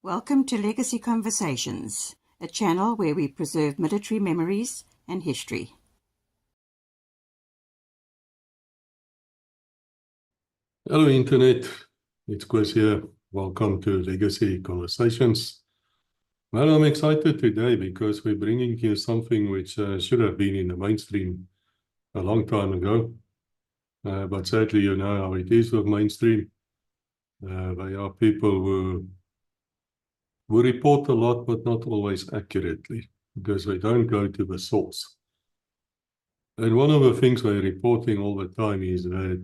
Welcome to Legacy Conversations, a channel where we preserve military memories and history. Hello Internet, it's Koos here. Welcome to Legacy Conversations. Well, I'm excited today because we're bringing you something which should have been in the mainstream a long time ago. But sadly, you know how it is with mainstream. They are people who report a lot, but not always accurately, because they don't go to the source. And one of the things they're reporting all the time is that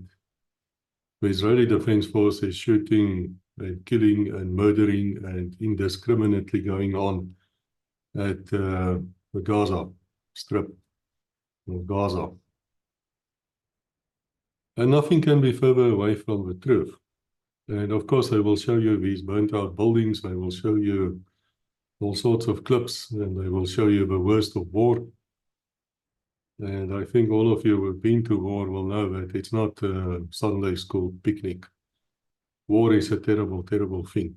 the Israeli Defense Force is shooting and killing and murdering and indiscriminately going on at the Gaza Strip, or Gaza. And nothing can be further away from the truth. And of course, they will show you these burnt out buildings, they will show you all sorts of clips, and they will show you the worst of war. And I think all of you who have been to war will know that it's not a Sunday school picnic. War is a terrible, terrible thing.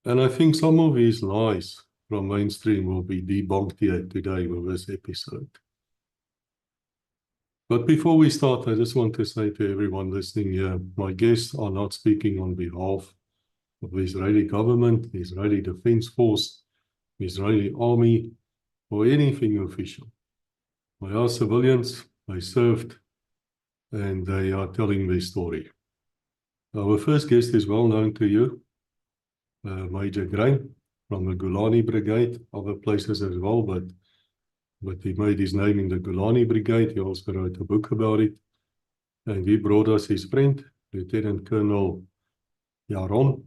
And I think some of these lies from mainstream will be debunked here today with this episode. But before we start, I just want to say to everyone listening here, my guests are not speaking on behalf of the Israeli government, the Israeli Defense Force, the Israeli Army, or anything official. They are civilians, they served, and they are telling their story. Our first guest is well known to you, Major Graeme from the Golani Brigade, other places as well, but he made his name in the Golani Brigade. He also wrote a book about it. And he brought us his friend, Lieutenant Colonel Yaron.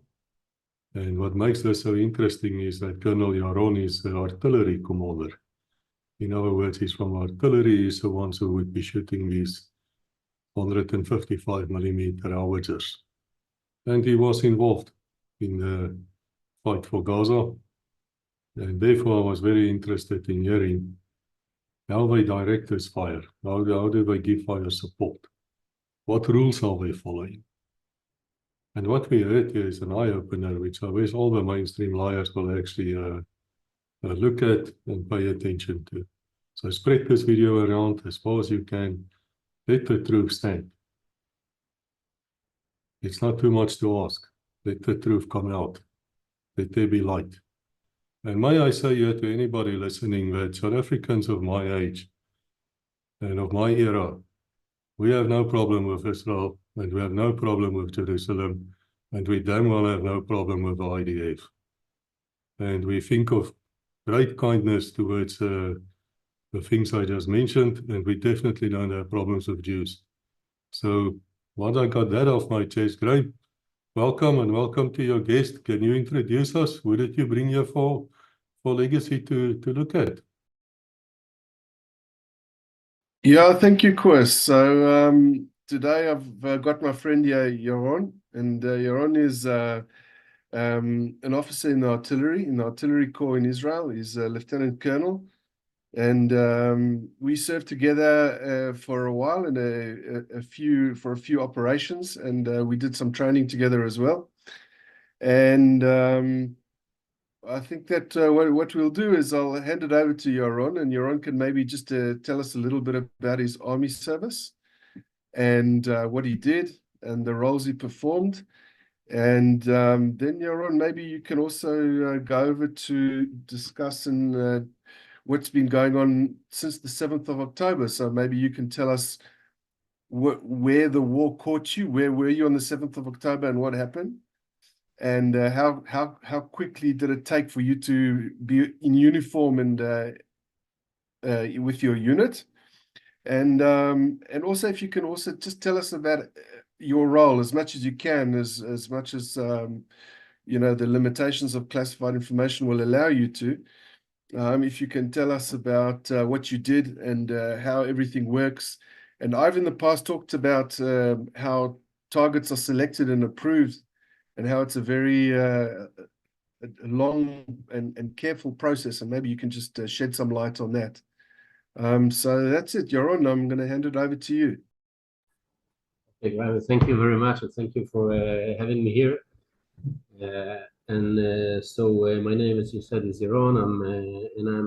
And what makes this so interesting is that Colonel Yaron is an artillery commander. In other words, he's from artillery. He's the ones who would be shooting these 155mm howitzers. And he was involved in the fight for Gaza. And therefore, I was very interested in hearing how they direct this fire. How do they give fire support? What rules are they following? And what we heard here is an eye-opener, which I wish all the mainstream liars will actually look at and pay attention to. So spread this video around as far as you can. Let the truth stand. It's not too much to ask. Let the truth come out. Let there be light. And may I say here to anybody listening that South Africans of my age and of my era, we have no problem with Israel, and we have no problem with Jerusalem, and we damn well have no problem with the IDF. And we think of great kindness towards the things I just mentioned, and we definitely don't have problems with Jews. So once I got that off my chest, Graeme, welcome and welcome to your guest. Can you introduce us? Who did you bring here for Legacy to look at? Yeah, thank you, Koos. So today I've got my friend here, Yaron, and Yaron is an officer in the artillery corps in Israel. He's a lieutenant colonel, and we served together for a while in a few operations, and we did some training together as well. And I think that what we'll do is I'll hand it over to Yaron, and Yaron can maybe just tell us a little bit about his army service and what he did and the roles he performed. And then Yaron, maybe you can also go over to discussing what's been going on since the 7th of October. So maybe you can tell us where the war caught you, where were you on the 7th of October and what happened? And how quickly did it take for you to be in uniform and with your unit? And also, if you can also just tell us about your role as much as you can, as much as you know, the limitations of classified information will allow you to. If you can tell us about what you did and how everything works. And I've in the past talked about how targets are selected and approved, and how it's a very long and careful process, and maybe you can just shed some light on that. So that's it, Yaron. I'm going to hand it over to you. Okay, Graeme, thank you very much, and thank you for having me here. My name, as you said, is Yaron. I'm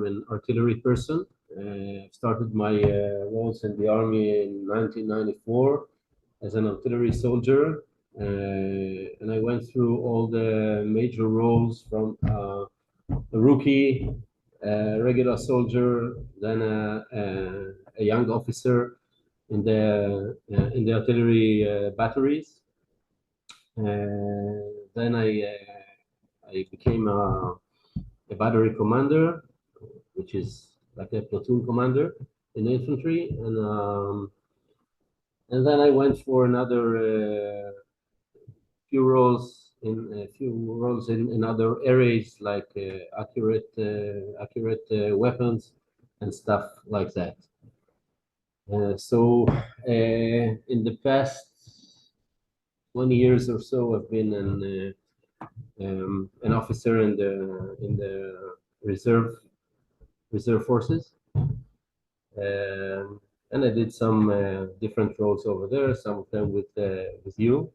an artillery person. Started my roles in the army in 1994 as an artillery soldier, and I went through all the major roles from a rookie, regular soldier, then a young officer in the artillery batteries. Then I became a battery commander, which is like a platoon commander in the infantry, and then I went for another few roles in other areas like accurate weapons and stuff like that. In the past 20 years or so, I've been an officer in the reserve forces, and I did some different roles over there. Some of them with you.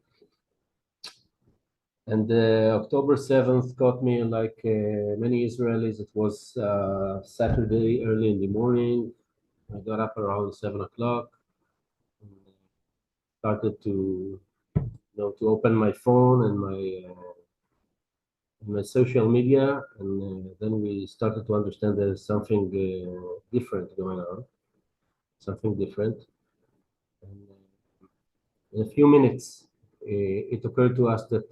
And October 7th caught me, like many Israelis. It was Saturday early in the morning. I got up around 7 o'clock. Started to open my phone and my social media, and then we started to understand there's something different going on, something different. And in a few minutes, it occurred to us that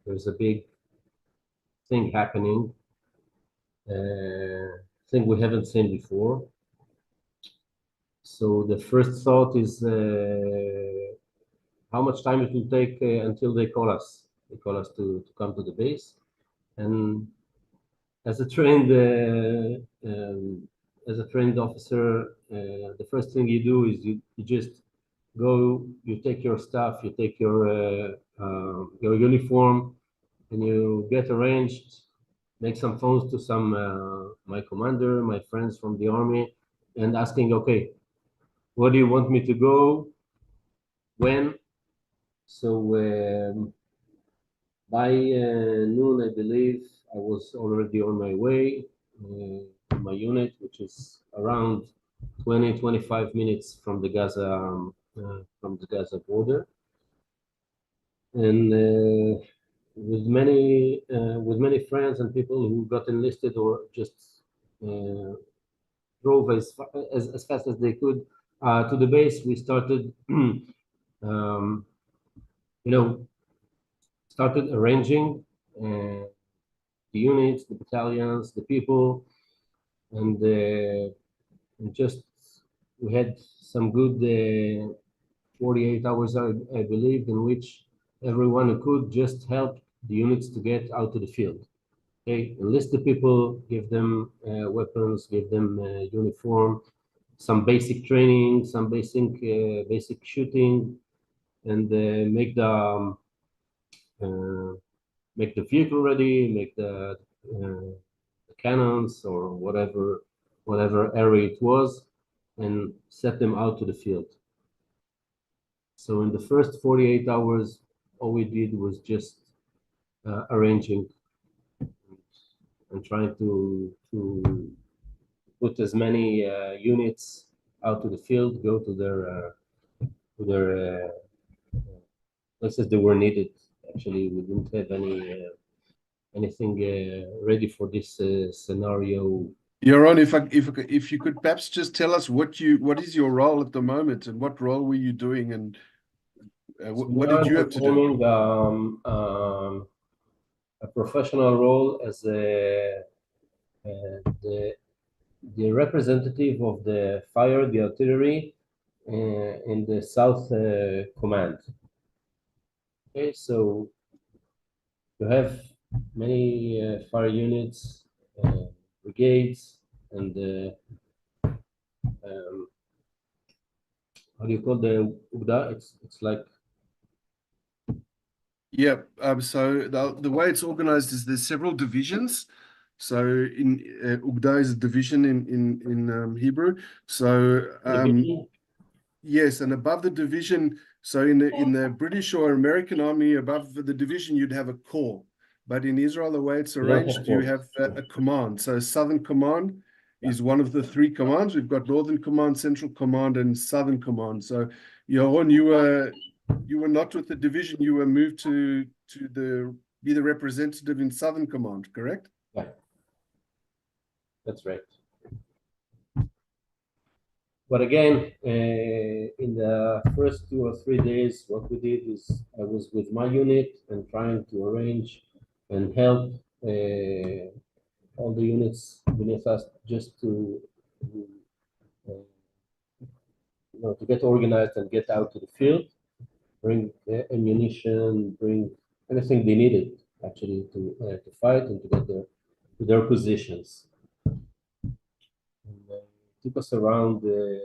there's a big thing happening, thing we haven't seen before. So the first thought is how much time it will take until they call us. They call us to come to the base. And as a trained officer, the first thing you do is you just go, you take your stuff, you take your uniform, and you get arranged, make some phones to some my commander, my friends from the army, and asking, okay, where do you want me to go? When? So by noon, I believe, I was already on my way to my unit, which is around 20-25 minutes from the Gaza border, and with many friends and people who got enlisted or just drove as fast as they could to the base. We started, started arranging the units, the battalions, the people, and just we had some good 48 hours, I believe, in which everyone who could just help the units to get out to the field. Okay, enlist the people, give them weapons, give them uniform, some basic training, some basic shooting, and make the vehicle ready, make the cannons or whatever area it was, and set them out to the field. So in the first 48 hours, all we did was just arranging and trying to put as many units out to the field, go to their places they were needed. Actually, we didn't have anything ready for this scenario. Yaron, if you could perhaps just tell us what is your role at the moment, and what role were you doing, and what did you have to do? A professional role as the representative of the fire, the artillery, in the South Command. Okay, so you have many fire units, brigades, and how do you call the Ugda? It's like. Yeah. So the way it's organized is there's several divisions. So in Ugda is a division in Hebrew. So yes, and above the division So in the British or American army, above the division, you'd have a corps. But in Israel, the way it's We don't have arranged, you corps. have a command. So Southern Command is one of the three commands. We've got Northern Command, Central Command, and Southern Command. So Yaron, you were not with the division. You were moved to be the representative in Southern Command, correct? Yeah, that's right. But again, in the first 2 or 3 days, what we did is I was with my unit and trying to arrange and help all the units beneath us just to to get organized and get out to the field, bring ammunition, bring anything they needed actually to fight and to get to their positions. And, it took us around a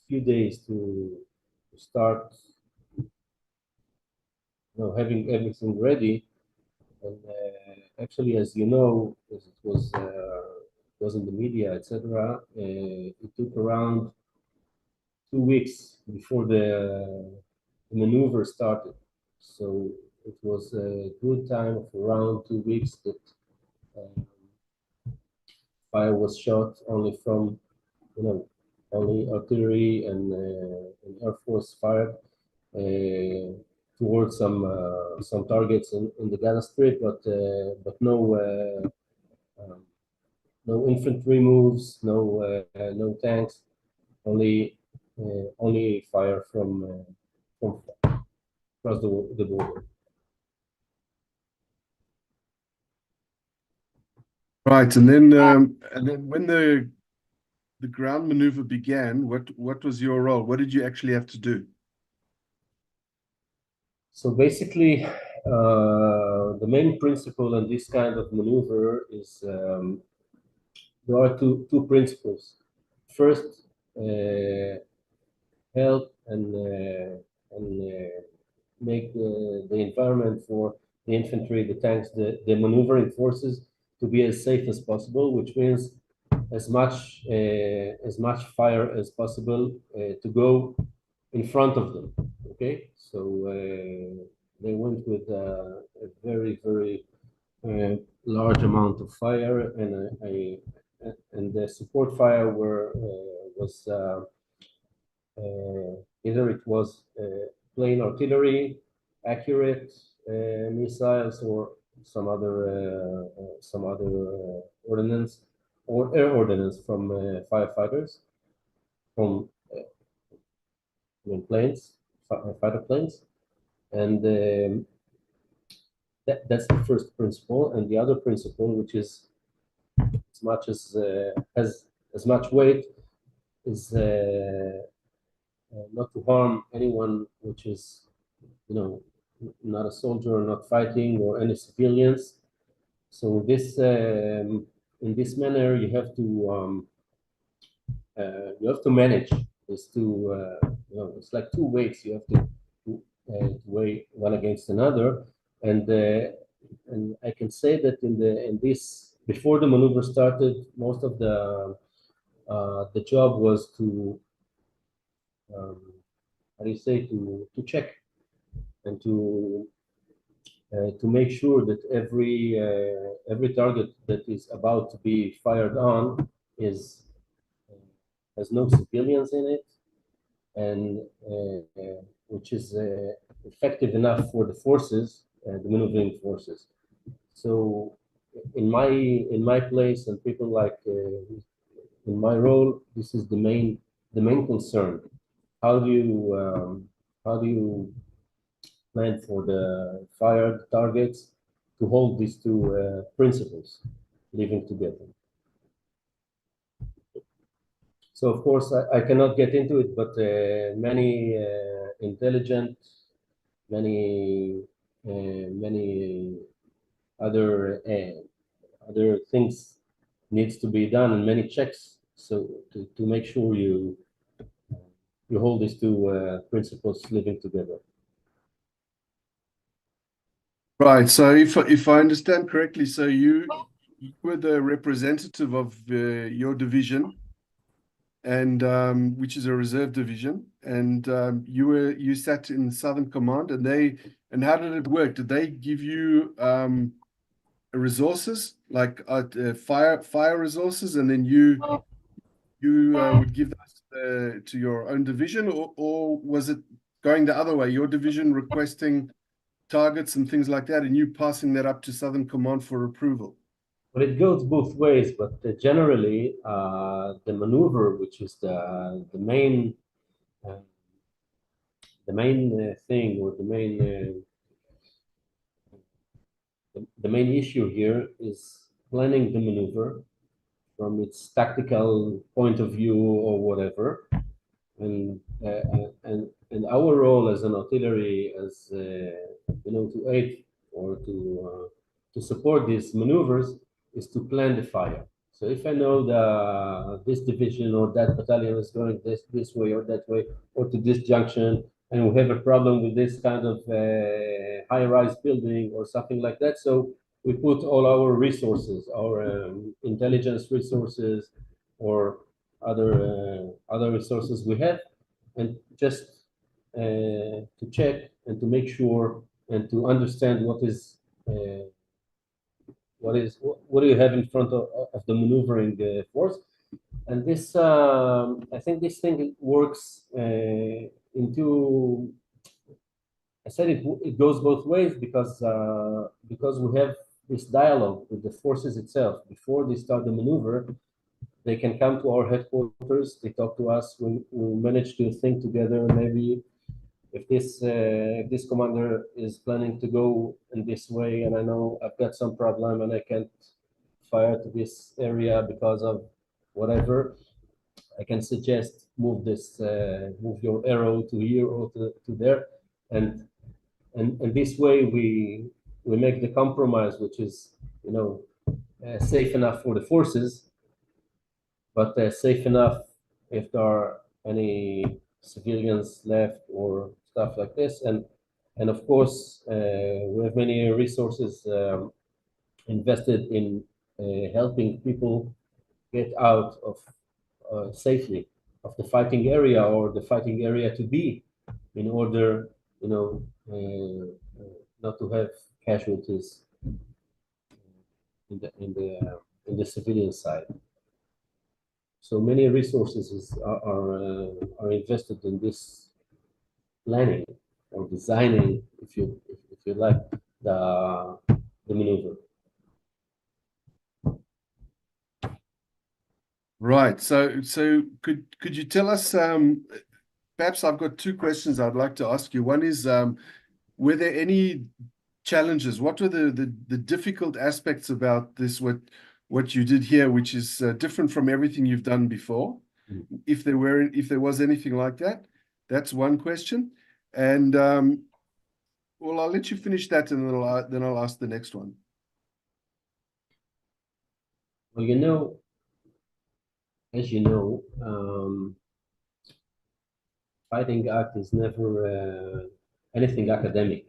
few days to start having everything ready. And actually, as you know, as it was in the media, etc., it took around 2 weeks before the maneuver started. So it was a good time of around 2 weeks that fire was shot only from, only artillery and Air Force fired towards some targets in the Gaza Strip, but no no infantry moves, no tanks, only fire from across the border. Right, and then when the ground maneuver began, what was your role? What did you actually have to do? So basically, the main principle in this kind of maneuver is there are two principles. First, help and make the environment for the infantry, the tanks, the maneuvering forces to be as safe as possible, which means as much fire as possible to go in front of them. Okay, so they went with a very large amount of fire, and the support fire was either it was plain artillery, accurate missiles, or some other ordnance or air ordnance from firefighters, from planes, fighter planes, and that's the first principle. And the other principle, which is as much as has as much weight, is not to harm anyone which is, not a soldier, not fighting, or any civilians. So this, in this manner, you have to manage. Is to it's like two weights. You have to weigh one against another, and I can say that in this before the maneuver started, most of the job was to how do you say, to check and to make sure that every target that is about to be fired on has no civilians in it, and which is effective enough for the forces, the maneuvering forces. So in my place, and people like in my role, this is the main concern. How do you plan for the fired targets to hold these two principles living together? So of course I cannot get into it, but many intelligent, many other things needs to be done, and many checks, so to make sure you hold these two principles living together. Right. So if I understand correctly, so you were the representative of your division, and which is a reserve division, and you sat in Southern Command, and how did it work? Did they give you resources like fire resources, and then you would give those to your own division, or was it going the other way? Your division requesting targets and things like that, and you passing that up to Southern Command for approval? Well, it goes both ways, but generally, the maneuver, which is uh, the main thing, or the main issue here is planning the maneuver from its tactical point of view or whatever, and our role as an artillery, as to aid or to support these maneuvers, is to plan the fire. So if I know this division or that battalion is going this way or that way or to this junction, and we have a problem with this kind of high-rise building or something like that, so we put all our resources, our intelligence resources, or other resources we have, and just to check and to make sure and to understand what do you have in front of the maneuvering force. And this, I think this thing works into. I said it goes both ways because we have this dialogue with the forces itself before they start the maneuver. They can come to our headquarters. They talk to us. We manage to think together. Maybe if this commander is planning to go in this way, and I know I've got some problem and I can't fire to this area because of whatever, I can suggest move your arrow to here or to there, and this way we make the compromise, which is safe enough for the forces, but safe enough if there are any civilians left or stuff like this. And of course, we have many resources invested in helping people get out of safely of the fighting area, or the fighting area to be, in order, not to have casualties in the civilian side. So many resources are invested in this planning or designing, if you like, the maneuver. Right. So could you tell us? Perhaps I've got two questions I'd like to ask you. One is, were there any challenges? What were the difficult aspects about this? What you did here, which is different from everything you've done before, if there was anything like that? That's one question. And well, I'll let you finish that, and then I'll ask the next one. Well, as you know, fighting act is never anything academic.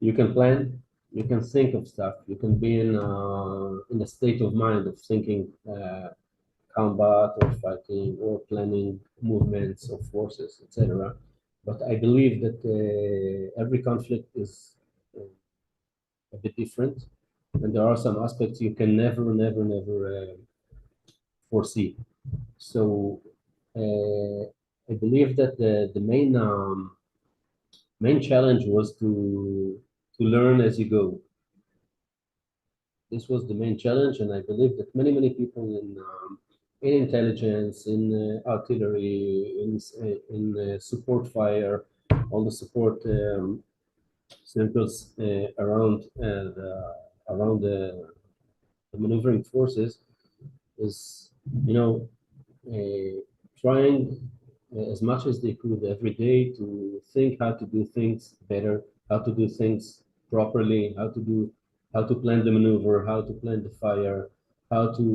You can plan, you can think of stuff, you can be in a state of mind of thinking combat or fighting or planning movements of forces, etc. But I believe that every conflict is a bit different, and there are some aspects you can never foresee. So I believe that the main challenge was to learn as you go. This was the main challenge, and I believe that many people in intelligence, in artillery, in support fire, all the support circles around the maneuvering forces, is trying as much as they could every day to think how to do things better, how to do things properly, how to plan the maneuver, how to plan the fire, how to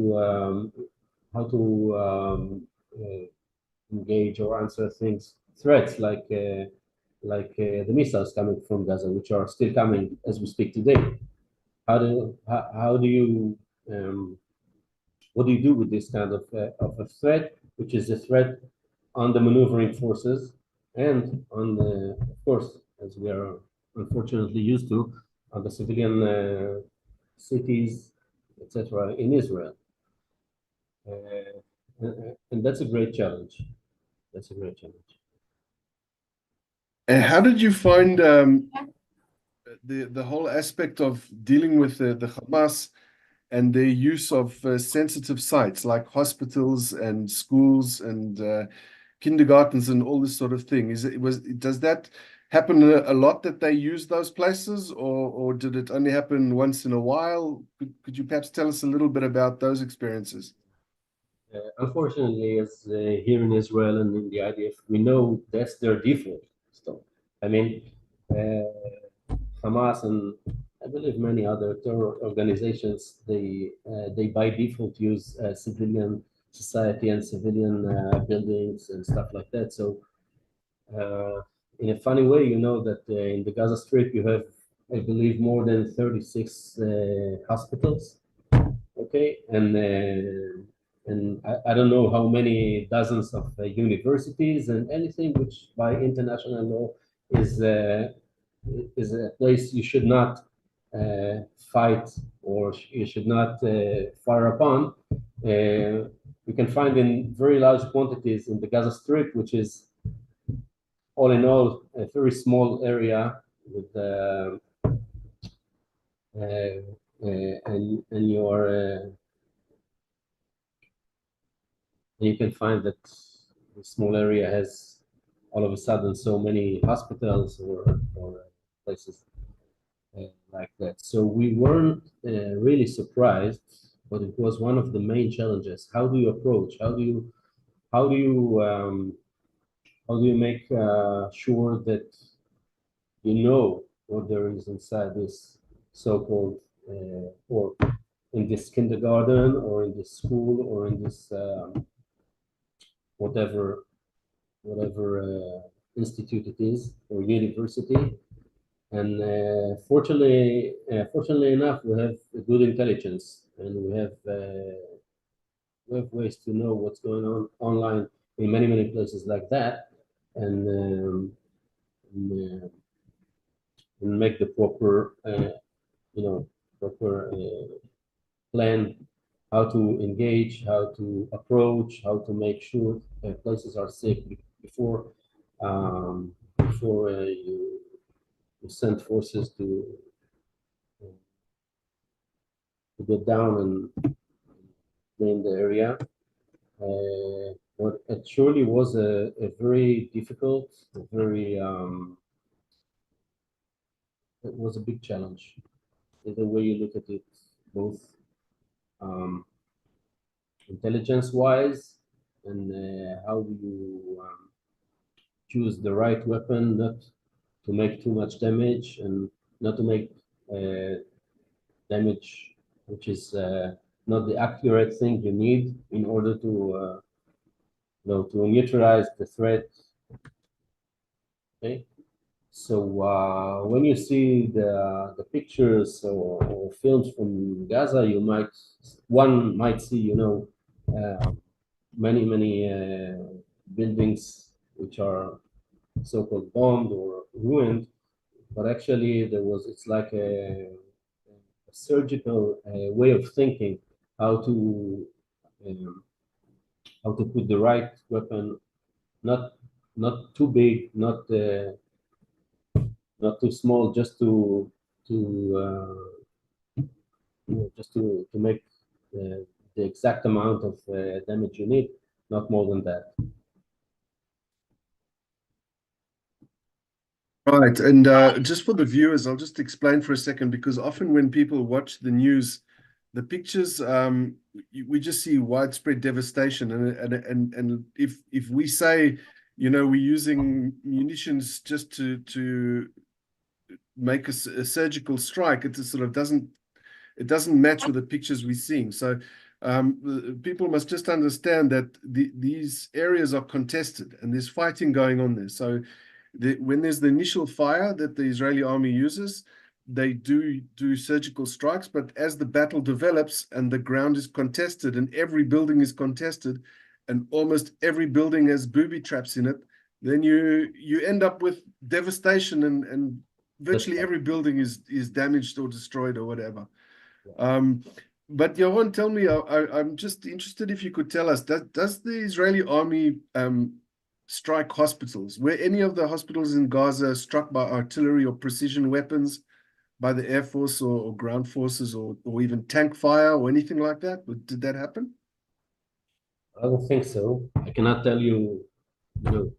engage or answer threats like the missiles coming from Gaza, which are still coming as we speak today. How do you what do you do with this kind of a threat? which is a threat on the maneuvering forces and on the, of course, as we are unfortunately used to, on the civilian cities, etc. in Israel. And that's a great challenge. That's a great challenge. And how did you find the whole aspect of dealing with the Hamas and their use of sensitive sites like hospitals and schools and kindergartens and all this sort of thing? Does that happen a lot that they use those places, or did it only happen once in a while? Could you perhaps tell us a little bit about those experiences? Unfortunately, as here in Israel and in the IDF, we know that's their default. So, I mean, Hamas and I believe many other terror organizations, they by default use civilian society and civilian buildings and stuff like that. So, in a funny way, you know that in the Gaza Strip you have, I believe, more than 36 hospitals. Okay, and I don't know how many dozens of universities and anything which by international law is a place you should not fight or you should not fire upon. You can find in very large quantities in the Gaza Strip, which is all in all a very small area with and you can find that the small area has all of a sudden so many hospitals or places like that. So we weren't really surprised, but it was one of the main challenges. How do you approach? How do you make sure that you know what there is inside this so-called or in this kindergarten or in this school or in this whatever institute it is or university. And fortunately enough, we have good intelligence and we have ways to know what's going on online in many places like that, and make the proper proper plan how to engage, how to approach, how to make sure places are safe before you send forces to get down and name the area. But it surely was a very difficult, it was a big challenge. The way you look at it, both intelligence-wise and how do you choose the right weapon, not to make too much damage and not to make damage which is not the accurate thing you need in order to to neutralize the threat. Okay, so when you see the pictures or films from Gaza, one might see many buildings which are so-called bombed or ruined, but actually it's like a surgical way of thinking how to put the right weapon, not too big, not too small, just to make the exact amount of damage you need, not more than that. Right, and just for the viewers, I'll just explain for a second, because often when people watch the news, the pictures, we just see widespread devastation, and if we say, we're using munitions just to make a surgical strike, it just sort of doesn't match with the pictures we're seeing. So people must just understand that these areas are contested and there's fighting going on there. So when there's the initial fire that the Israeli army uses, they do surgical strikes, but as the battle develops and the ground is contested and every building is contested, and almost every building has booby traps in it, then you end up with devastation, and virtually right. every building is damaged or destroyed or whatever. Yeah. But Yaron, tell me, I'm just interested if you could tell us, does the Israeli army strike hospitals? Were any of the hospitals in Gaza struck by artillery or precision weapons, by the Air Force or ground forces, or even tank fire or anything like that? Did that happen? I don't think so. I cannot tell you, you know,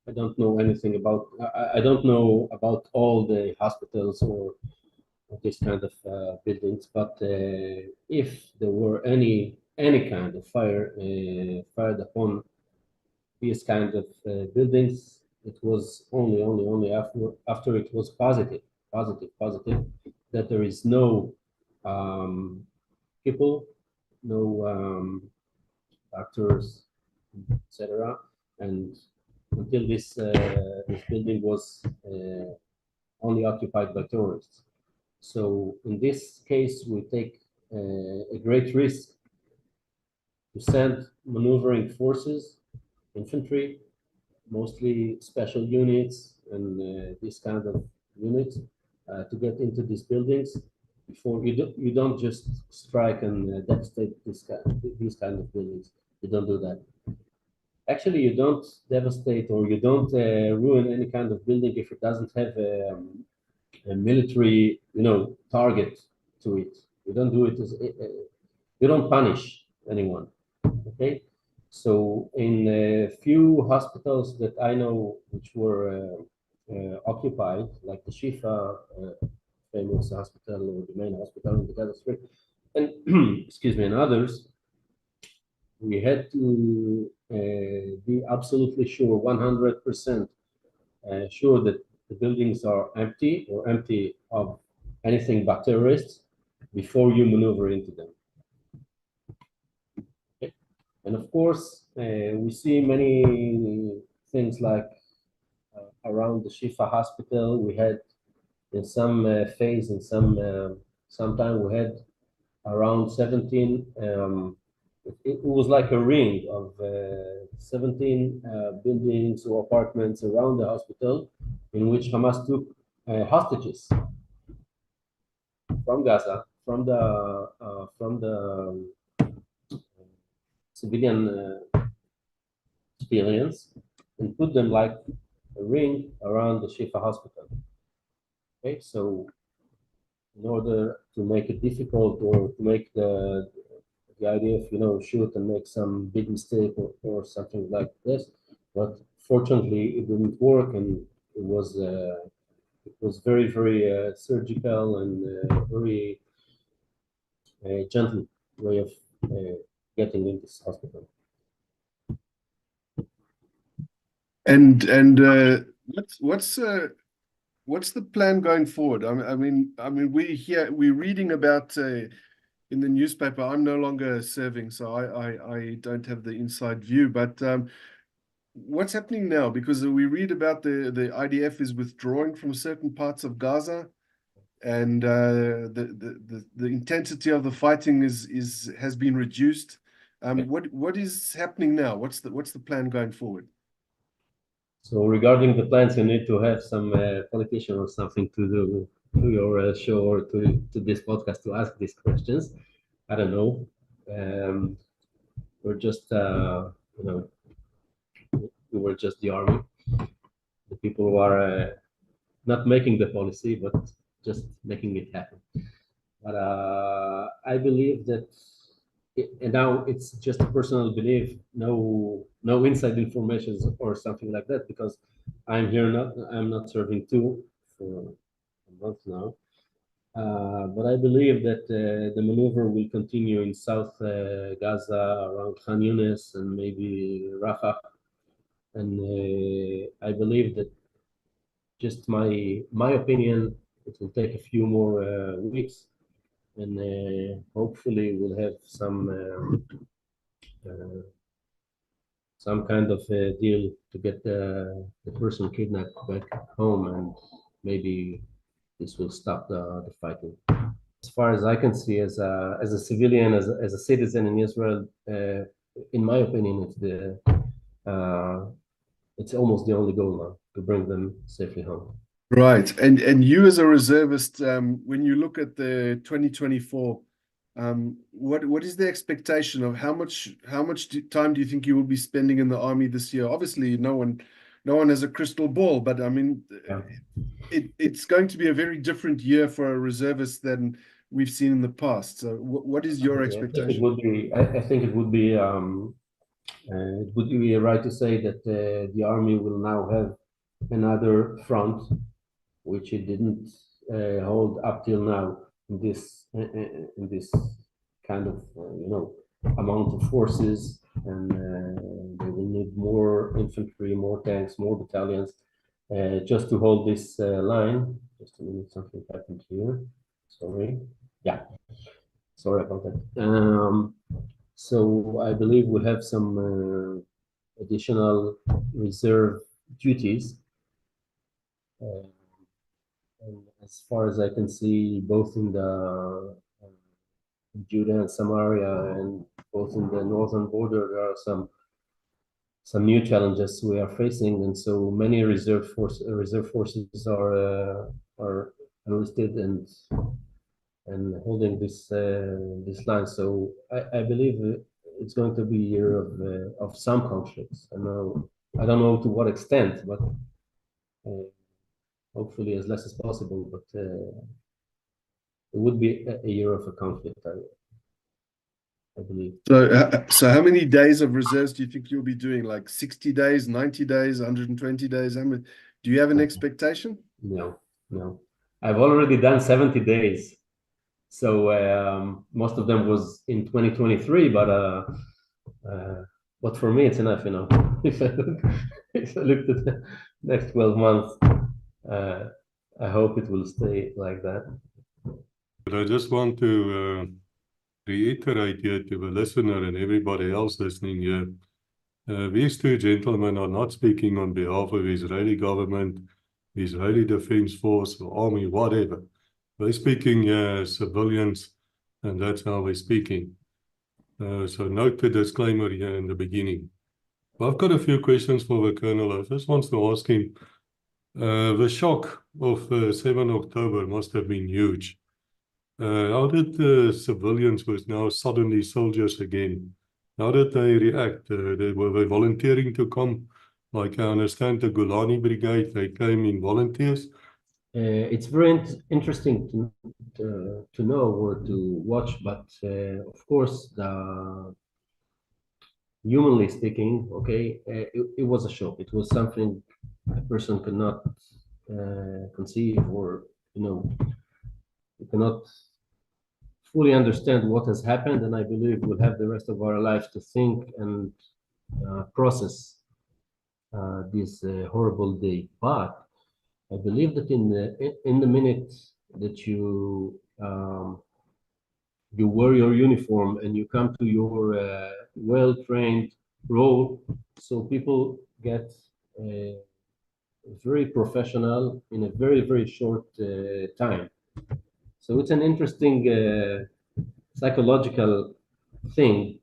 I don't know anything about, I don't know about all the hospitals or this kind of buildings, but if there were any kind of fire fired upon these kind of buildings, it was only after it was positive that there is no people, no doctors, etc. And until this building was only occupied by terrorists. So in this case, we take a great risk to send maneuvering forces, infantry, mostly special units and these kind of units to get into these buildings before you don't just strike and devastate these kind of buildings. You don't do that. Actually, you don't devastate or you don't ruin any kind of building if it doesn't have a military, target to it. You don't do it as you don't punish anyone. Okay, so in a few hospitals that I know which were occupied, like the Shifa famous hospital or the main hospital in the Gaza Strip, and excuse me, and others, we had to be absolutely sure, 100% sure that the buildings are empty or empty of anything but terrorists before you maneuver into them. Okay. And of course, we see many things like around the Shifa hospital. We had in some phase, in some time, we had around 17. It was like a ring of 17 buildings or apartments around the hospital in which Hamas took hostages from Gaza, from the civilian civilians, and put them like a ring around the Shifa hospital. Okay, so in order to make it difficult or to make the IDF, shoot and make some big mistake or something like this. But fortunately, it didn't work, and it was very, very surgical and very gentle way of getting into this hospital. And what's the plan going forward? I mean, we're reading about in the newspaper. I'm no longer serving, so I don't have the inside view. But what's happening now? Because we read about the IDF is withdrawing from certain parts of Gaza, and the intensity of the fighting has been reduced. What is happening now? What's the plan going forward? So regarding the plans, you need to have some politician or something to do to your show or to this podcast to ask these questions. I don't know. We're just we were just the army, the people who are not making the policy, but just making it happen. But I believe that, and now it's just a personal belief, no inside information or something like that, because I'm not serving too for a month now. But I believe that the maneuver will continue in South Gaza, around Khan Yunis and maybe Rafah. And I believe that, just my opinion, it will take a few more weeks, and hopefully we'll have some kind of deal to get the person kidnapped back home, and maybe this will stop the fighting. As far as I can see, as a civilian, as a citizen in Israel, in my opinion, it's almost the only goal now, to bring them safely home. Right. And you as a reservist, when you look at the 2024, what is the expectation of how much time do you think you will be spending in the army this year? Obviously, no one has a crystal ball, but I mean, Yeah. it's going to be a very different year for a reservist than we've seen in the past. So what is your expectation? I think it would be right to say that the army will now have another front, which it didn't hold up till now in this kind of amount of forces, and they will need more infantry, more tanks, more battalions, just to hold this line. Just a minute, something happened here. Sorry. Yeah. Sorry about that. So I believe we'll have some additional reserve duties. And as far as I can see, both in the Judah and Samaria, and both in the northern border, there are some new challenges we are facing, and so many reserve forces are enlisted and holding this line. So I believe it's going to be a year of some conflicts. I don't know to what extent, but hopefully as less as possible. But it would be a year of a conflict, I believe. So how many days of reserves do you think you'll be doing? Like 60 days, 90 days, 120 days? Do you have an expectation? No. I've already done 70 days. So most of them was in 2023, but for me it's enough, if I look at the next 12 months, I hope it will stay like that. But I just want to reiterate here to the listener and everybody else listening here, these two gentlemen are not speaking on behalf of the Israeli government, the Israeli Defense Force, the army, whatever. They're speaking civilians, and that's how they're speaking. So note the disclaimer here in the beginning. I've got a few questions for the Colonel. I first want to ask him, the shock of 7 October must have been huge. How did the civilians, who is now suddenly soldiers again, how did they react? Were they volunteering to come? Like I understand the Golani Brigade, they came in volunteers. It's very interesting to know or to watch, but of course, humanly speaking, okay, it was a shock. It was something a person cannot conceive, or you cannot fully understand what has happened. And I believe we'll have the rest of our life to think and process this horrible day. But I believe that in the minute that you wear your uniform and you come to your well-trained role, so people get very professional in a very, very short time. So it's an interesting psychological thing,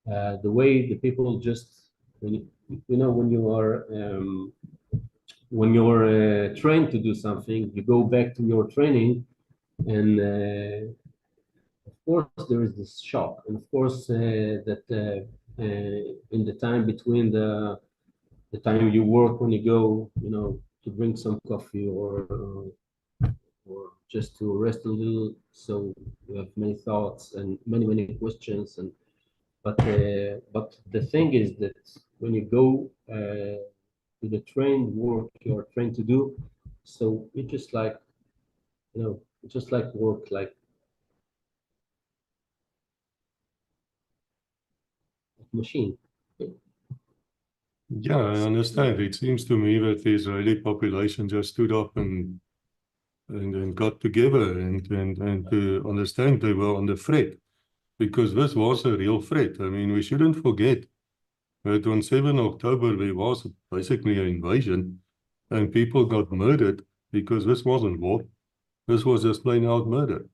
the way the people just, when you're trained to do something, you go back to your training, and of course there is this shock, and of course that in the time between the time you work, when you go, to drink some coffee or just to rest a little, so you have many thoughts and many questions, but the thing is that when you go to the trained work you are trained to do, so it just like work, like machine. Yeah, I understand. It seems to me that the Israeli population just stood up and got together and to understand they were under threat, because this was a real threat. I mean, we shouldn't forget that on 7 October there was basically an invasion and people got murdered, because this wasn't war. This was just plain out murder.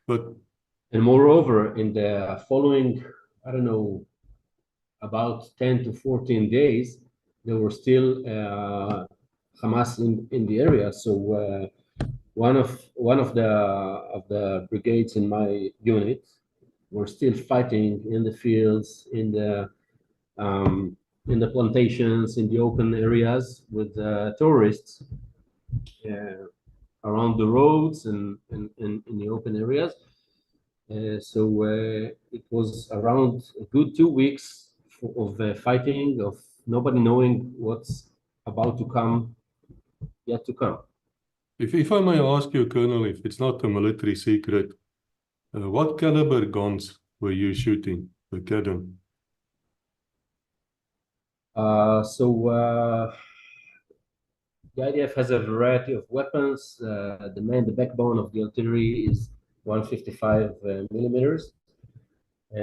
And moreover, in the following, I don't know, about 10 to 14 days, there were still Hamas in the area. So one of the brigades in my unit were still fighting in the fields, in the plantations, in the open areas with terrorists around the roads and in the open areas. So it was around a good 2 weeks of fighting, of nobody knowing what's about to come, yet to come. If I may ask you, Colonel, if it's not a military secret, what caliber guns were you shooting, the cannon? The IDF has a variety of weapons. The backbone of the artillery is 155 millimeters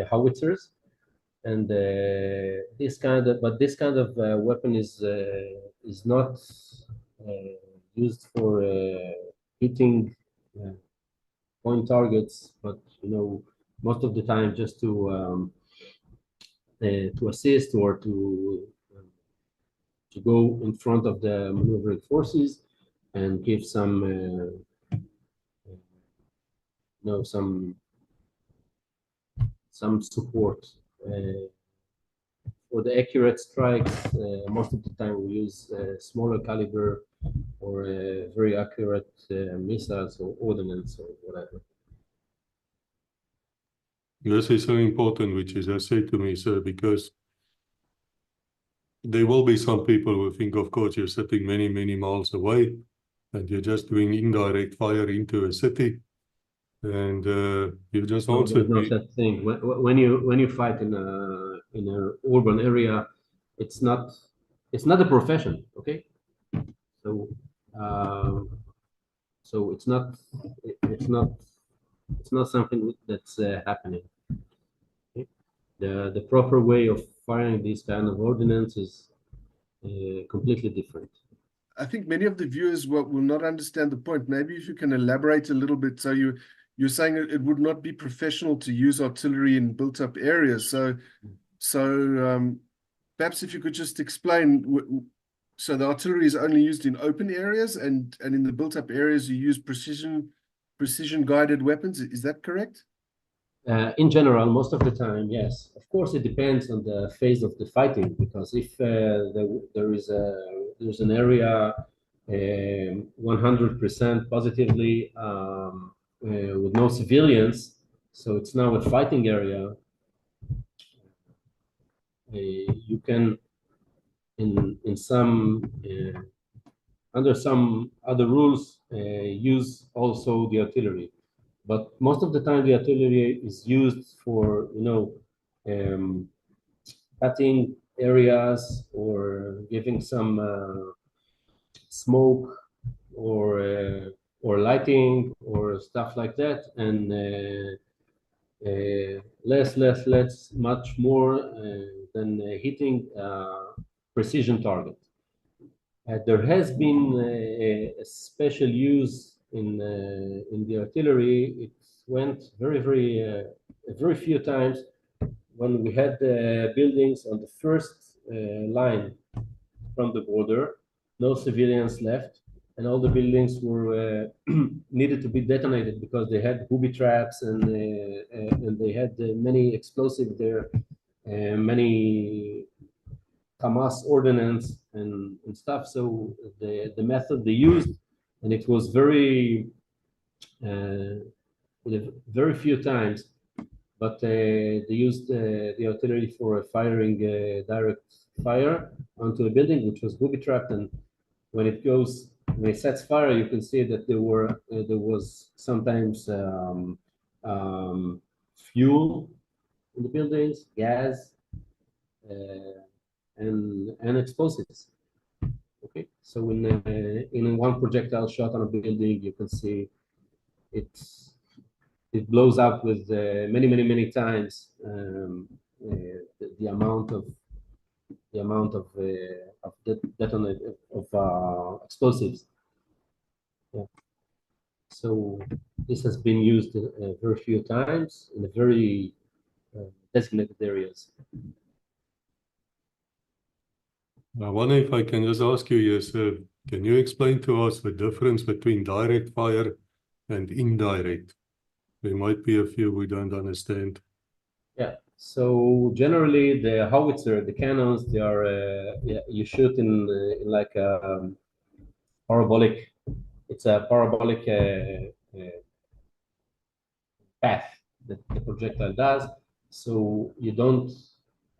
howitzers, and this kind of weapon is not used for hitting point targets, but most of the time just to assist or to go in front of the maneuvering forces and give some some support. For the accurate strikes, most of the time we use smaller caliber or very accurate missiles or ordnance or whatever. This is so important, which is I said to me, sir, because there will be some people who think, of course, you're sitting many, many miles away and you're just doing indirect fire into a city. And you just answered no me. such thing. When you fight in an urban area, it's not a profession, okay? So it's not something that's happening. Okay? The proper way of firing these kind of ordnance is completely different. I think many of the viewers will not understand the point. Maybe if you can elaborate a little bit. So you're saying it would not be professional to use artillery in built-up areas. So perhaps if you could just explain. So the artillery is only used in open areas, and in the built-up areas you use precision-guided weapons. Is that correct? In general, most of the time, yes. Of course, it depends on the phase of the fighting, because if there's an area 100% positively with no civilians, so it's now a fighting area. You can, in some under some other rules, use also the artillery. But most of the time, the artillery is used for cutting areas or giving some smoke or lighting or stuff like that, and much more than hitting precision target. There has been a special use in the artillery. It went very few times when we had buildings on the first line from the border, no civilians left, and all the buildings were needed to be detonated because they had booby traps and they had many explosives there, many Hamas ordnance and stuff. So the method they used, and it was very few times, but they used the artillery for firing direct fire onto a building, which was booby trapped. And when it sets fire, you can see that there was sometimes fuel in the buildings, gas, and explosives. Okay, so in one projectile shot on a building, you can see it blows up with many times the amount of explosives. Yeah. So this has been used very few times in a very designated areas. I wonder if I can just ask you, yes, can you explain to us the difference between direct fire and indirect? There might be a few we don't understand. Yeah. So generally, the howitzer, the cannons, they are you shoot in like a parabolic. It's a parabolic path that the projectile does. So you don't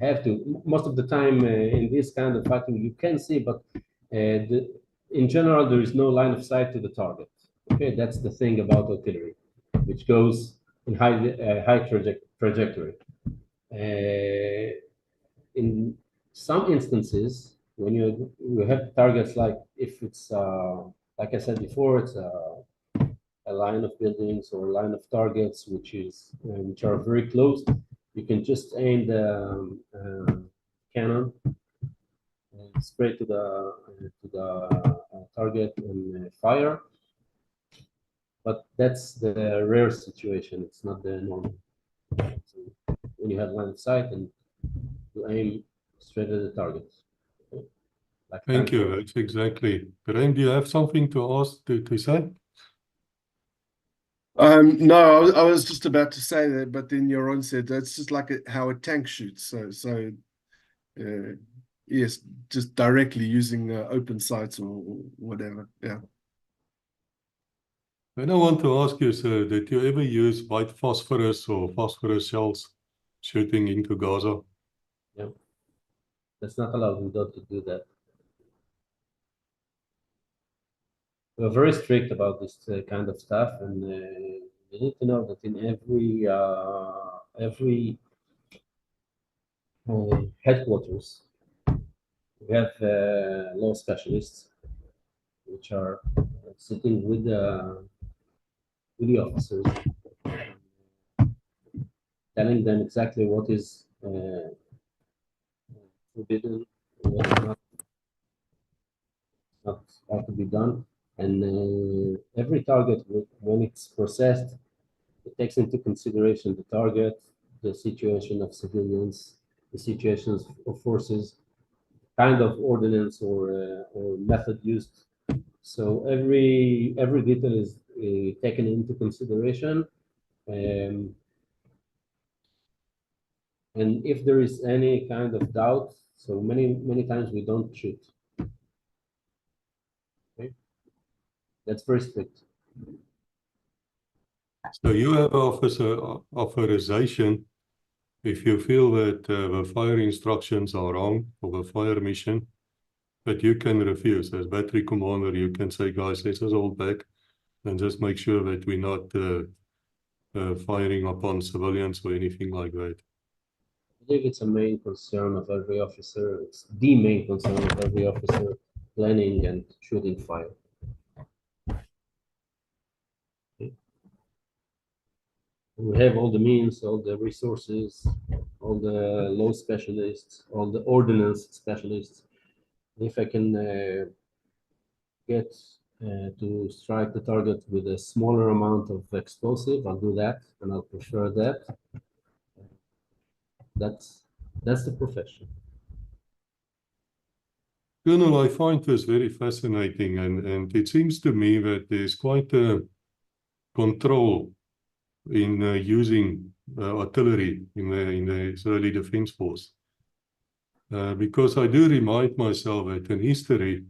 have to. Most of the time in this kind of fighting, you can see, but in general, there is no line of sight to the target. Okay, that's the thing about artillery, which goes in high trajectory. In some instances, when you have targets like if it's like I said before, it's a line of buildings or a line of targets which are very close. You can just aim the cannon straight to the target and fire. But that's the rare situation. It's not the normal. So when you have line of sight and you aim straight at the target. Okay? Like Thank you. That's exactly. Graeme, do you have something to ask to say? No, I was just about to say that, but then Yaron said that's just like how a tank shoots. So yes, just directly using open sights or whatever. Yeah. And I want to ask you, sir, did you ever use white phosphorus or phosphorus shells shooting into Gaza? Yeah, that's not allowed. We don't do that. We're very strict about this kind of stuff, and you need to know that in every headquarters we have law specialists, which are sitting with the officers, telling them exactly what is forbidden, what is not how to be done. And every target, when it's processed, it takes into consideration the target, the situation of civilians, the situations of forces, kind of ordinance or method used. So every detail is taken into consideration. And if there is any kind of doubt, so many times we don't shoot. Okay, that's very strict. So you have authorization if you feel that the fire instructions are wrong for the fire mission, but you can refuse. As battery commander, you can say, guys, let's just hold back and just make sure that we're not firing upon civilians or anything like that. I think it's a main concern of every officer. It's the main concern of every officer, planning and shooting fire. Okay. We have all the means, all the resources, all the law specialists, all the ordnance specialists. If I can get to strike the target with a smaller amount of explosive, I'll do that, and I'll prefer that. That's the profession. Colonel, I find this very fascinating, and it seems to me that there's quite a control in using artillery in the Israeli Defense Force. Because I do remind myself that in history,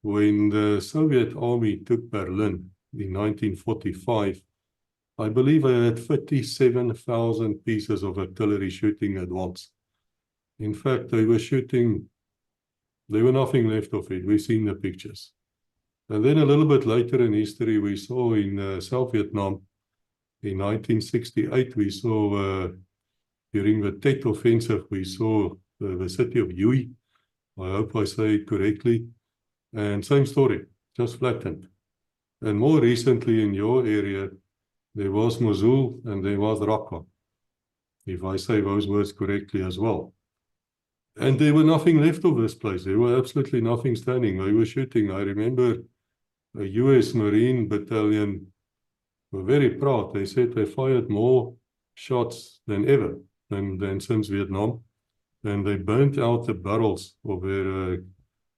when the Soviet army took Berlin in 1945, I believe they had 57,000 pieces of artillery shooting at once. In fact, they were shooting, there were nothing left of it. We've seen the pictures. And then a little bit later in history, we saw in South Vietnam, in 1968, we saw, during the Tet Offensive, we saw the city of Hue. I hope I say it correctly. And same story, just flattened. And more recently in your area, there was Mosul and there was Raqqa, if I say those words correctly as well. And there were nothing left of this place. There were absolutely nothing standing. They were shooting. I remember a US Marine battalion were very proud. They said they fired more shots than ever, than since Vietnam. and they burnt out the barrels of their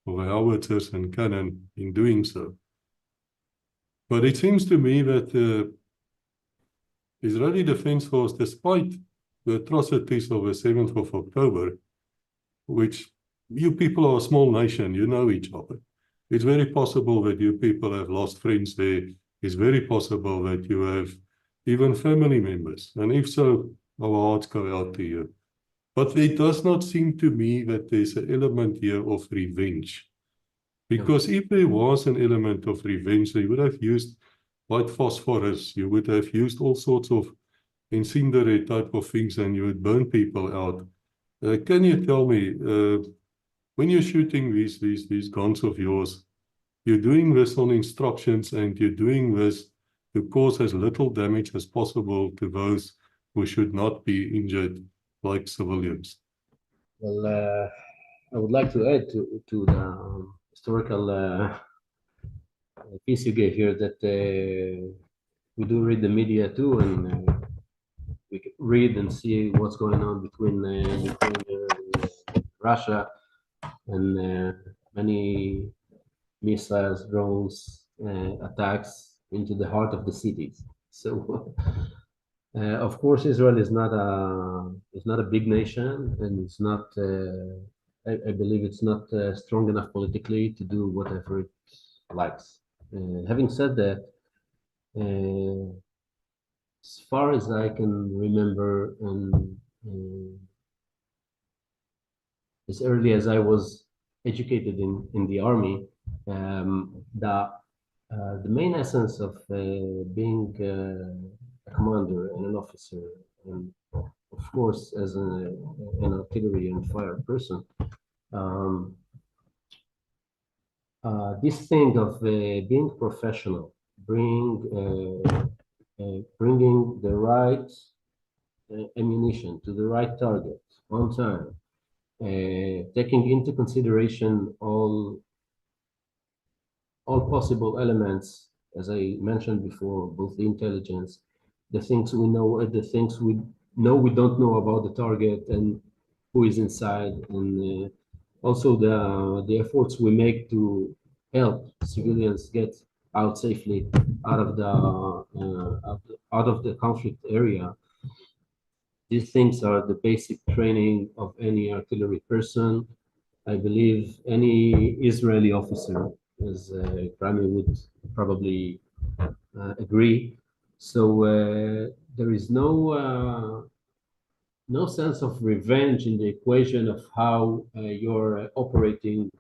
howitzers and cannon in doing so. But it seems to me that the Israeli Defense Force, despite the atrocities of the 7th of October, which you people are a small nation, you know each other. It's very possible that you people have lost friends there. It's very possible that you have even family members. And if so, our hearts go out to you. But it does not seem to me that there's an element here of revenge. Because if there was an element of revenge, they would have used white phosphorus, you would have used all sorts of incendiary type of things, and you would burn people out. Can you tell me, when you're shooting these guns of yours, you're doing this on instructions, and you're doing this to cause as little damage as possible to those who should not be injured, like civilians? Well, I would like to add to the historical piece you gave here that we do read the media too, and we can read and see what's going on between Ukraine and Russia, and many missiles, drones, attacks into the heart of the cities. So, of course, Israel is not a big nation, and it's not. I believe it's not strong enough politically to do whatever it likes. Having said that, as far as I can remember, and as early as I was educated in the army, the main essence of being a commander and an officer, and of course as an artillery and fire person, this thing of being professional, bringing the right ammunition to the right target on time, taking into consideration all possible elements, as I mentioned before, both the intelligence, the things we know, the things we know we don't know about the target and who is inside, and also the efforts we make to help civilians get out safely out of the conflict area. These things are the basic training of any artillery person. I believe any Israeli officer, as Graeme would probably agree. So there is no sense of revenge in the equation of how you're operating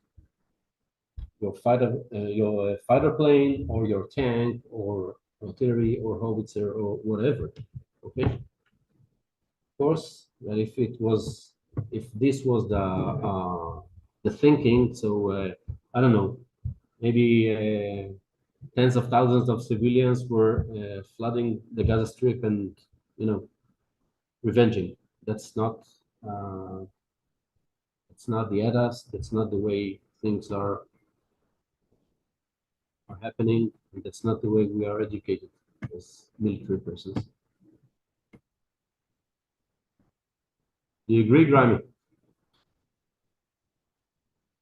your fighter plane or your tank or artillery or howitzer or whatever. Okay. Of course, if this was the thinking, so I don't know, maybe tens of thousands of civilians were flooding the Gaza Strip and revenging. That's not the ADAS. That's not the way things are happening. And that's not the way we are educated as military persons. Do you agree, Graeme?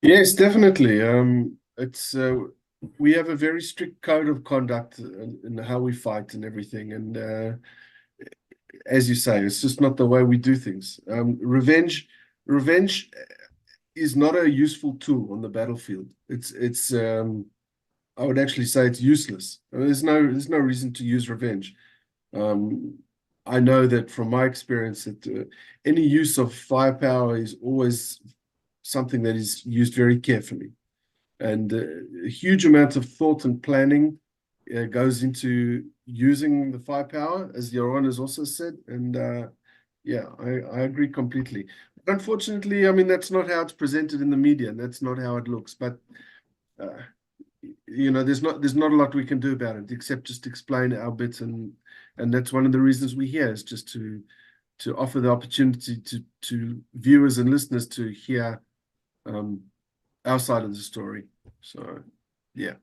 Yes, definitely. It's we have a very strict code of conduct in how we fight and everything, and as you say, it's just not the way we do things. Revenge is not a useful tool on the battlefield. It's I would actually say it's useless. I mean, there's no reason to use revenge. I know that from my experience that any use of firepower is always something that is used very carefully, and a huge amount of thought and planning goes into using the firepower, as Yaron has also said, and yeah, I agree completely. But unfortunately, I mean, that's not how it's presented in the media, and that's not how it looks. But there's not a lot we can do about it except just explain our bits, and that's one of the reasons we're here, is just to offer the opportunity to viewers and listeners to hear our side of the story. So yeah.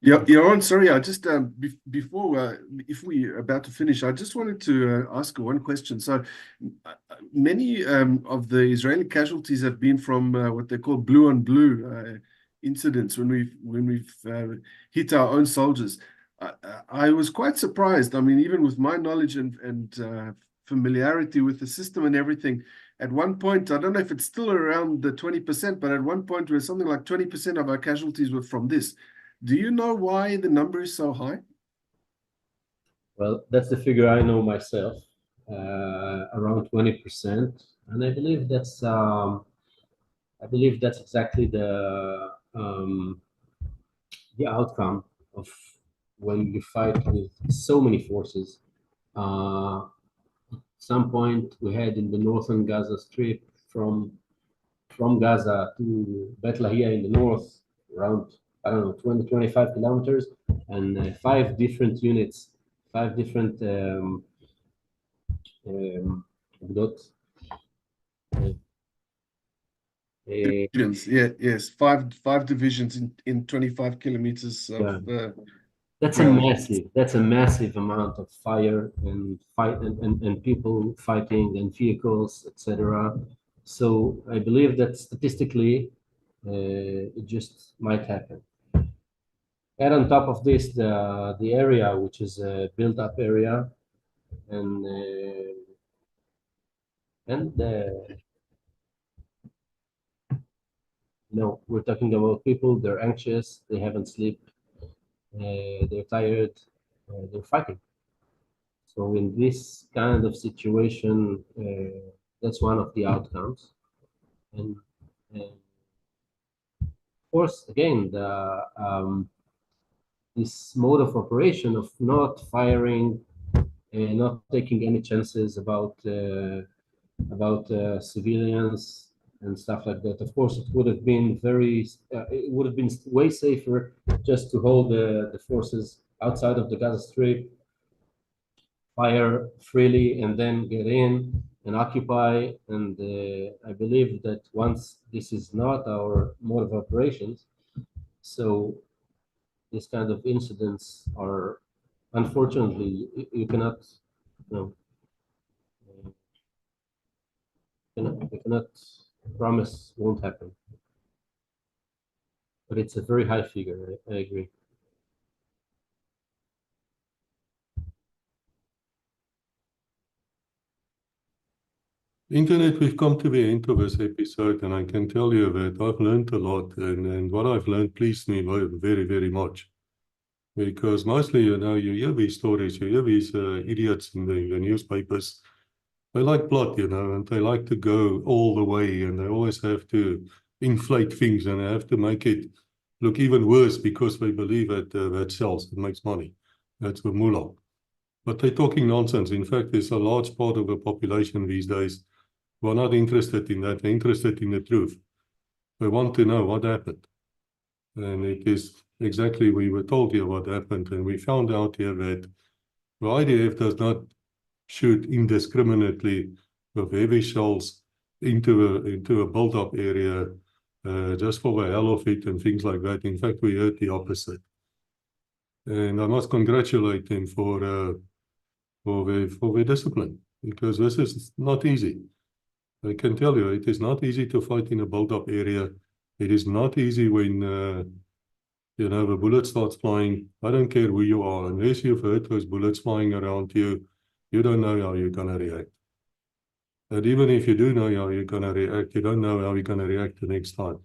Yeah, Yaron, sorry, I just before if we're about to finish, I just wanted to ask one question. So many of the Israeli casualties have been from what they call blue on blue incidents when we've hit our own soldiers. I was quite surprised. I mean, even with my knowledge and familiarity with the system and everything, at one point, I don't know if it's still around the 20%, but at one point, where something like 20% of our casualties were from this. Do you know why the number is so high? Well, that's the figure I know myself, around 20%, and I believe that's exactly the outcome of when you fight with so many forces. Some point we had in the northern Gaza Strip from Gaza to Bet Lahia in the north, around, I don't know, 20, 25 kilometers, and 5 different dots. Divisions, yeah, yes, five divisions in 25 kilometers of That's a massive amount of fire and and people fighting and vehicles, etc. So I believe that statistically, it just might happen. Add on top of this the area, which is a built-up area, and we're talking about people. They're anxious. They haven't slept. They're tired. They're fighting. So in this kind of situation, that's one of the outcomes. And of course, again, this mode of operation of not firing, not taking any chances about civilians and stuff like that. Of course, it would have been way safer just to hold the forces outside of the Gaza Strip, fire freely, and then get in and occupy. And I believe that once this is not our mode of operations, so these kind of incidents are, unfortunately, you cannot, you cannot promise won't happen. But it's a very high figure. I agree. Internet, we've come to the end of this episode, and I can tell you that I've learned a lot, and what I've learned pleased me very, very much. Because mostly, you hear these stories, you hear these idiots in the newspapers. They like plot, and they like to go all the way, and they always have to inflate things, and they have to make it look even worse because they believe that sells, it makes money. That's the mullah. But they're talking nonsense. In fact, there's a large part of the population these days who are not interested in that. They're interested in the truth. They want to know what happened. And it is exactly, we were told here what happened, and we found out here that the IDF does not shoot indiscriminately with heavy shells into a built-up area just for the hell of it and things like that. In fact, we heard the opposite. And I must congratulate them for their discipline, because this is not easy. I can tell you, it is not easy to fight in a built-up area. It is not easy when the bullet starts flying. I don't care who you are, unless you've heard those bullets flying around you, you don't know how you're going to react. And even if you do know how you're going to react, you don't know how you're going to react the next time.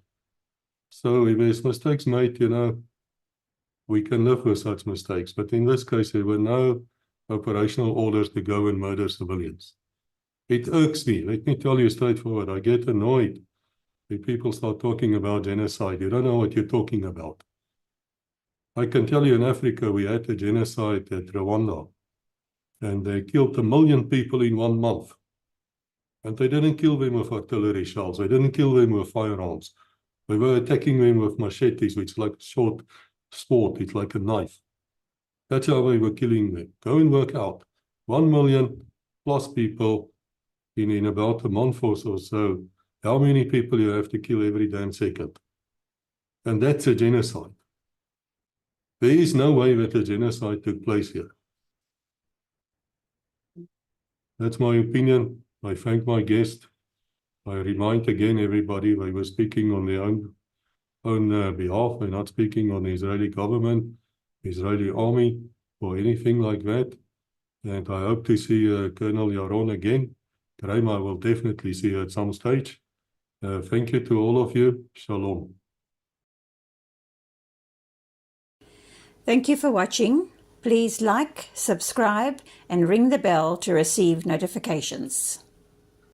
So if there's mistakes made, we can live with such mistakes. But in this case, there were no operational orders to go and murder civilians. It irks me. Let me tell you straightforward. I get annoyed when people start talking about genocide. You don't know what you're talking about. I can tell you in Africa, we had a genocide at Rwanda, and they killed 1 million people in 1 month. And they didn't kill them with artillery shells. They didn't kill them with firearms. They were attacking them with machetes, which is like short sword. It's like a knife. That's how they were killing them. Go and work out. 1 million plus people in about a month or so. How many people you have to kill every damn second? And that's a genocide. There is no way that a genocide took place here. That's my opinion. I thank my guest. I remind again everybody they were speaking on their own behalf. They're not speaking on the Israeli government, Israeli army, or anything like that. And I hope to see Colonel Yaron again. Graeme, I will definitely see you at some stage. Thank you to all of you. Shalom. Thank you for watching. Please like, subscribe, and ring the bell to receive notifications.